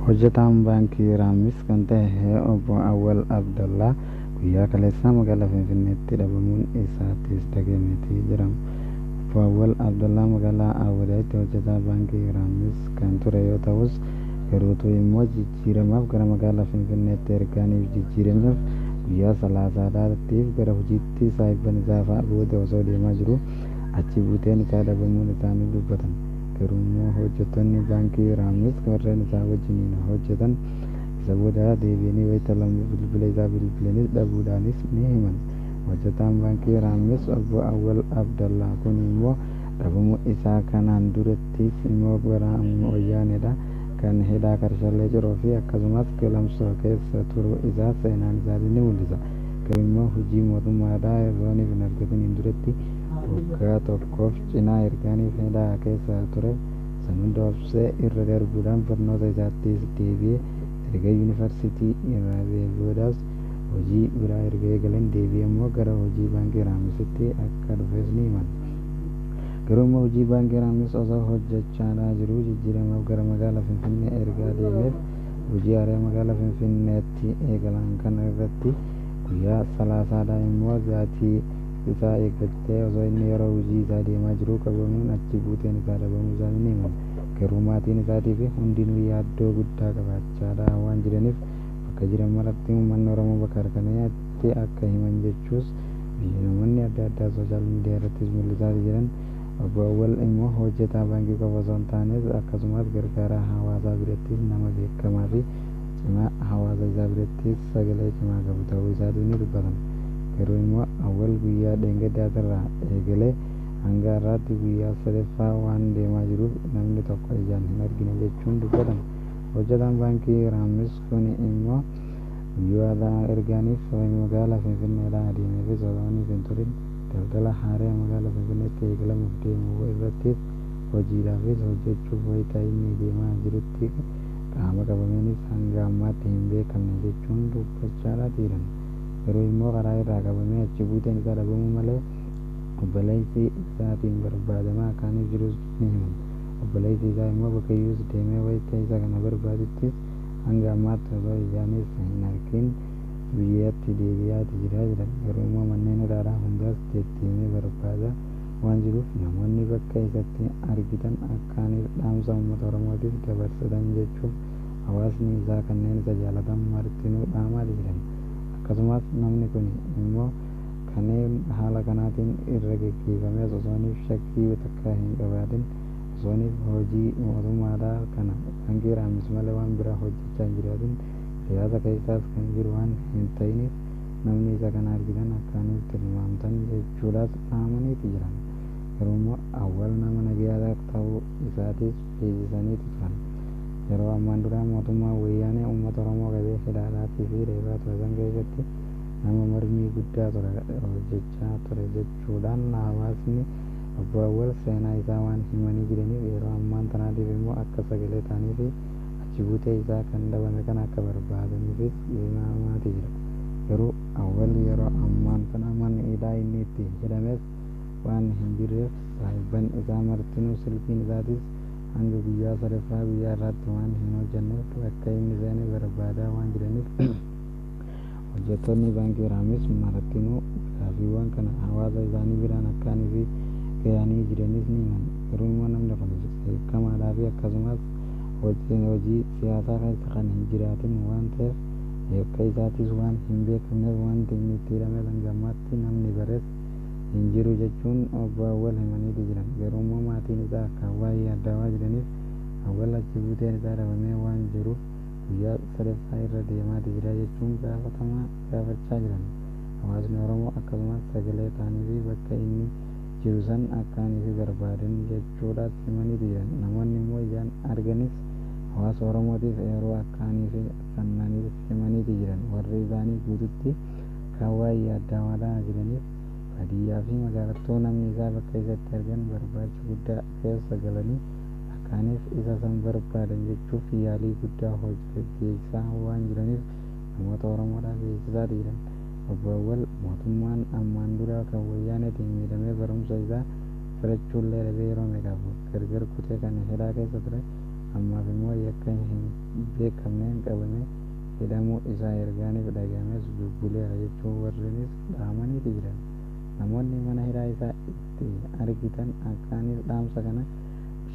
Hojjetaan baankii Raamis kan ta'e obbo Awwal Abdallaa guyyaa kaleessaa magaalaa Finfinneetti dhabamuun isaattis dhagahameetii jedhama. Obbo Awwal Abdallaa magaalaa Awwadaatti hojjetaa baankii Raamis kan ture yoo ta'us garuutuu immoo jijjiiramaaf gara magaalaa Finfinneetti ergaaniif jijjiirameef guyyaa salaasaadhaatiif gara hojiitti saayibban isaa fa'a booda osoo deemaa jiru achi buuteen isaa dhabamuun isaanii dubbatan. Garuu immoo hojjettoonni baankii Raamis warreen isaa wajjiniin hojjetan isa booda deebi'anii wayita lama bilbila isaa bilbilanis dhabuudhaanis ni himan. Hojjetaan baankii Raamis obbo Awwal Abdallaa kun immoo dhabamuu isaa kanaan durattis immoo gara Wayyaaneedha kan hidhaa Karshallee jiruu fi akkasumas Galamsoo keessa turuu isaa seenaan isaatii ni mul'isa. Garuu immoo hojii mootummaadhaa irraaniif hin argataniin duratti waggaa tokkoof cinaa ergaaniif hidhaa keessa ture san hunda obsee irra darbuudhaan barnoota isaattis deebi'ee erga yuunivarsiitii irraa ba'ee boodaas hojii biraa erga eegaleen deebi'ee immoo gara hojii baankii Raamisitti akka dhufes ni himan. Garuu immoo hojii baankii Raamis osoo hojjechaa jiru jijjiiramaaf gara magaalaa Finfinnee erga deemeef hojii haaraa magaalaa Finfinneetti eegalan kana irratti guyyaa salaasaadhaa immoo gaatii isaa eeggatee osoo inni yeroo hojii isaa deemaa jiru qabamuun achi buuteen isaa dhabamuu isaa ni himan. Garuu maatiin isaatii fi hundinuu yaaddoo guddaa qabaachaa waan jiraniif bakka jiran maratti uummanni Oromoo bakka harkanaatti akka himan jechuus namoonni adda addaa sooshaal miidiyaa irrattis mul'isaa jiran. Obbo Awwal immoo hojjetaa baankii qofa osoo hin taanes akkasumas gargaaraa hawaasaa birattis nama beekamaa fi cimaa hawaasa isaa birattis sagalee cimaa qabu ta'uu isaatu ni dubbatan. Garuu immoo Awwal guyyaa dheengadaatirraa eegalee hanga har'aatti guyyaa sadaffaa waan deemaa jiruuf namni tokko ijaan hin argine jechuun dubbatan. Hojjetaan baankii Raamis kun immoo guyyaa ergaaniif magaalaa Finfinneedhaa adeemeefis osoo hin turin daldala haaraa magaalaa Finfinneetti eegalamuuf deemu irrattis hojiidhaafis hojjechuuf wayita inni deemaa jirutti qaama qabameenis hanga ammaatti hin beekamne jechuun dubbachaa jiran. Garuu immoo karaa irraa qabamee achi buuteen isaa dhabamuu malee obboleessi isaatiin barbaadamaa akaaniif jirus ni himan. Obboleessi isaa immoo bakkayyuus deemee wayita isa kana barbaaduttis hanga ammaatti osoo ijaanis hin argin biyyatti deebi'aati jiraa jiran. Garuu immoo manneen hidhaadhaa hundaas deddeemee barbaada waan jiruuf namoonni bakka isatti argitan akkaaniif dhaamsa uummata Oromootiif dabarsan jechuuf hawaasni isaa kanneen isa jaalatan martinuu dhaamaa jiran. Akkasumas namni kun immoo kanneen haala kanaatiin irra geggeeffames osooniif shakkii takka hin qabaatin osooniif hojii mootummaadhaa kana baankii Raamis malee waan biraa hojjechaa hin jiraatin siyaasa keessaas kan jiru waan hin ta'iniif namni isa kana argitan akkaaniif tilmaamtan jechuudhaas dhaamaniiti jiran. Garuu immoo Awwal nama nagayaa ta'uu isaatis beeksisaniiti turan. Yeroo ammaan duraa mootummaa wayyaanee uummata Oromoo qabee hidhaadhaatii fi reebaa turan keessatti nama mormii guddaa hojjechaa ture jechuudhaan hawaasni obbo Awwal seenaa isaa waan himanii jiraniif yeroo ammaan tanaatiif immoo akka sagalee ta'anii fi achi buutee isaa kan dhabame kana akka barbaadaniifis himamaati jira. Garuu Awwal yeroo ammaan kana mana hidhaa inni itti hidhames waan hin jirreef saayibban isaa martinuu silkiin isaatis hanga guyyaa sadaffaa guyyaa irratti waan hin hojjenneef bakka inni seenee barbaadaa waan jiraniif hojjettoonni baankii Raamis martinuu gaaffiiwwan kana hawaasa isaanii biraan akkaanii fi gahanii jiranis ni himan. Garuu immoo namni kun beekamaadhaa fi akkasumas hojii siyaasaa keessa kan hin jiraatin waan ta'eef yakka isaatis waan hin beekamneef wanti inni itti hidhame hanga ammaatti namni bares hin jiru jechuun obbo Awwal himaniiti jiran. Garuu immoo maatiin isaa akka waa'ee addaa jiraniif Awwal achi buuteen isaa dhabamee waan jiruuf guyyaa sadaffaa irra deemaati jira jechuun gaafachaa jiran. Hawaasni Oromoo akkasumas sagalee ta'anii fi bakka inni jiru san akkaanii fi barbaadan jechuudhaas himaniiti jiran. Namoonni immoo ijaan arganis hawaasa Oromootiif yeroo akkaanii fi sannaniif himaniiti jiran. Warri isaanii guututti kan waa'ee addaa jiraniif baadiyyaa fi magaalattuu namni isaa bakka isatti argan barbaacha guddaa keessa galanii akkaaniif isa san barbaadan jechuuf yaalii guddaa hojjechiisaa waan jiraniif namoota Oromoodhaaf beeksisaa jiran. Obbo Awwal mootummaan ammaan dura kan wayyaaneetiin miidhamee barumsa isaa fudhachuullee dhabee yeroo meeqaaf gargar kutee kan hidhaa keessa ture. Ammaaf immoo yakka hin beekamneen qabame hidhamuu isaa ergaaniif dhagahames bubbuleera jechuun warreenis dhaamaniiti jiran. Namoonni mana hidhaa isaa itti argitan akkaanis dhaamsa kana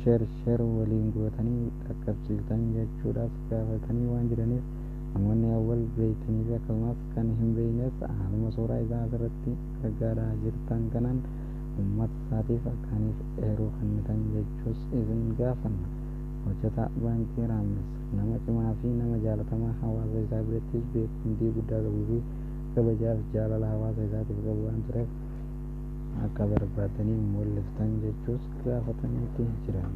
sheer waliin gootanii dhaqqabsiiftan jechuudhaaf gaafatanii waan jiraniif namoonni awwal beektanii fi akkasumas kan hin beeknes haaluma suuraa isaa asirratti argaa jirtan kanaan uummata isaatiif akkaaniif eeruu kennitan jechuus isin gaafanna. Hojjetaa baankii Raammes nama cimaa fi nama jaalatamaa hawaasa isaa birattis beekamtii guddaa qabuu fi kabajaaf jaalala hawaasa isaatiif qabu waan tureef akka barbaadanii mul'iftan jechuus gaafataniitti jiran.